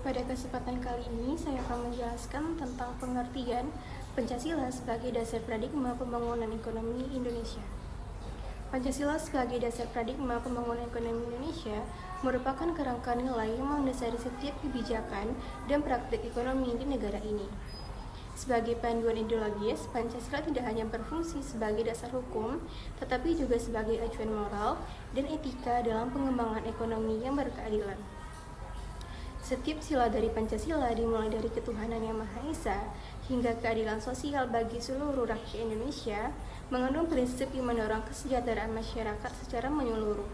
Pada kesempatan kali ini, saya akan menjelaskan tentang pengertian Pancasila sebagai dasar paradigma pembangunan ekonomi Indonesia. Pancasila sebagai dasar paradigma pembangunan ekonomi Indonesia merupakan kerangka nilai yang mendasari setiap kebijakan dan praktik ekonomi di negara ini. Sebagai panduan ideologis, Pancasila tidak hanya berfungsi sebagai dasar hukum, tetapi juga sebagai acuan moral dan etika dalam pengembangan ekonomi yang berkeadilan. Setiap sila dari Pancasila dimulai dari ketuhanan yang Maha Esa hingga keadilan sosial bagi seluruh rakyat Indonesia, mengandung prinsip yang mendorong kesejahteraan masyarakat secara menyeluruh.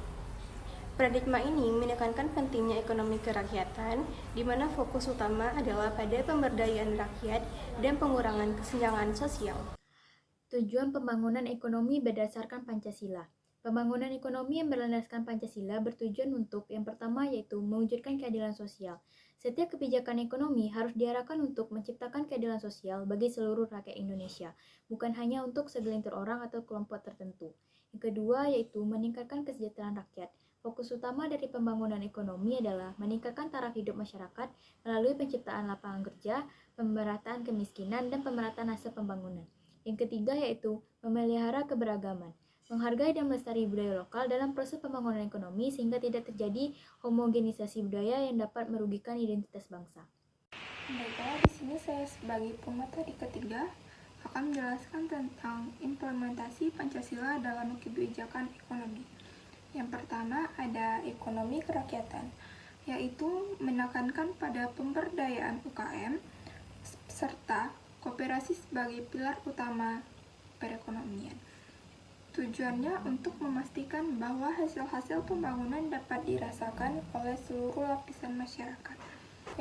Paradigma ini menekankan pentingnya ekonomi kerakyatan, di mana fokus utama adalah pada pemberdayaan rakyat dan pengurangan kesenjangan sosial. Tujuan pembangunan ekonomi berdasarkan Pancasila. Pembangunan ekonomi yang berlandaskan Pancasila bertujuan untuk yang pertama yaitu mewujudkan keadilan sosial. Setiap kebijakan ekonomi harus diarahkan untuk menciptakan keadilan sosial bagi seluruh rakyat Indonesia, bukan hanya untuk segelintir orang atau kelompok tertentu. Yang kedua yaitu meningkatkan kesejahteraan rakyat. Fokus utama dari pembangunan ekonomi adalah meningkatkan taraf hidup masyarakat melalui penciptaan lapangan kerja, pemerataan kemiskinan, dan pemerataan hasil pembangunan. Yang ketiga yaitu memelihara keberagaman, menghargai dan melestari budaya lokal dalam proses pembangunan ekonomi sehingga tidak terjadi homogenisasi budaya yang dapat merugikan identitas bangsa. Baiklah, di sini saya sebagai pemateri ketiga akan menjelaskan tentang implementasi Pancasila dalam kebijakan ekonomi. Yang pertama ada ekonomi kerakyatan, yaitu menekankan pada pemberdayaan UKM serta koperasi sebagai pilar utama perekonomian. Tujuannya untuk memastikan bahwa hasil-hasil pembangunan dapat dirasakan oleh seluruh lapisan masyarakat.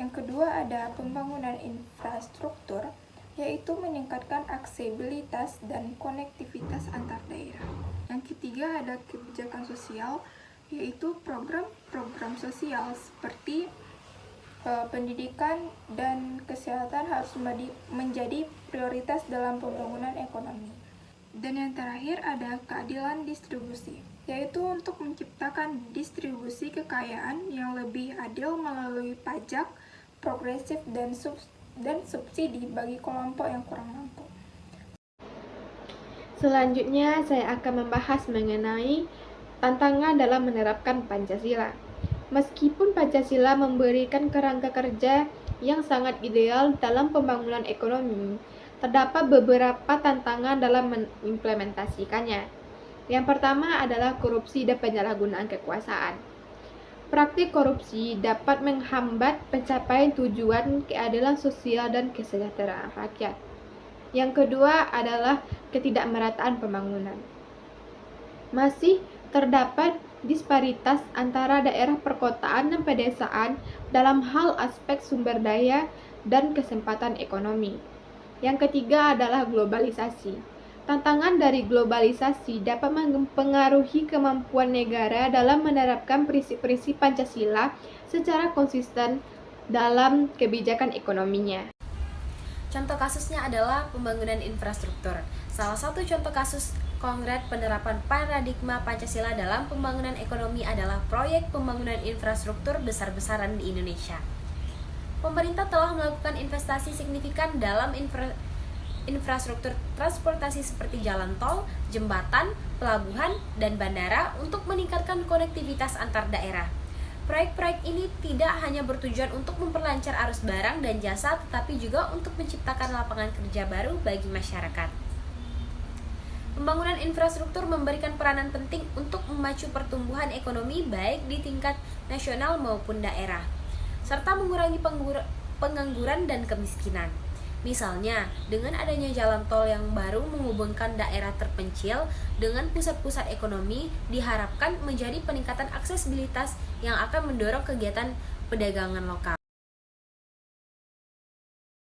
Yang kedua ada pembangunan infrastruktur, yaitu meningkatkan aksesibilitas dan konektivitas antar daerah. Yang ketiga ada kebijakan sosial, yaitu program-program sosial seperti pendidikan dan kesehatan harus menjadi prioritas dalam pembangunan ekonomi. Dan yang terakhir ada keadilan distribusi, yaitu untuk menciptakan distribusi kekayaan yang lebih adil melalui pajak, progresif, dan subsidi bagi kelompok yang kurang mampu. Selanjutnya, saya akan membahas mengenai tantangan dalam menerapkan Pancasila. Meskipun Pancasila memberikan kerangka kerja yang sangat ideal dalam pembangunan ekonomi, terdapat beberapa tantangan dalam mengimplementasikannya. Yang pertama adalah korupsi dan penyalahgunaan kekuasaan. Praktik korupsi dapat menghambat pencapaian tujuan keadilan sosial dan kesejahteraan rakyat. Yang kedua adalah ketidakmerataan pembangunan. Masih terdapat disparitas antara daerah perkotaan dan pedesaan dalam hal aspek sumber daya dan kesempatan ekonomi. Yang ketiga adalah globalisasi. Tantangan dari globalisasi dapat mempengaruhi kemampuan negara dalam menerapkan prinsip-prinsip Pancasila secara konsisten dalam kebijakan ekonominya. Contoh kasusnya adalah pembangunan infrastruktur. Salah satu contoh kasus konkret penerapan paradigma Pancasila dalam pembangunan ekonomi adalah proyek pembangunan infrastruktur besar-besaran di Indonesia. Pemerintah telah melakukan investasi signifikan dalam infrastruktur transportasi seperti jalan tol, jembatan, pelabuhan, dan bandara untuk meningkatkan konektivitas antar daerah. Proyek-proyek ini tidak hanya bertujuan untuk memperlancar arus barang dan jasa, tetapi juga untuk menciptakan lapangan kerja baru bagi masyarakat. Pembangunan infrastruktur memberikan peranan penting untuk memacu pertumbuhan ekonomi baik di tingkat nasional maupun daerah, serta mengurangi pengangguran dan kemiskinan. Misalnya, dengan adanya jalan tol yang baru menghubungkan daerah terpencil dengan pusat-pusat ekonomi, diharapkan menjadi peningkatan aksesibilitas yang akan mendorong kegiatan perdagangan lokal.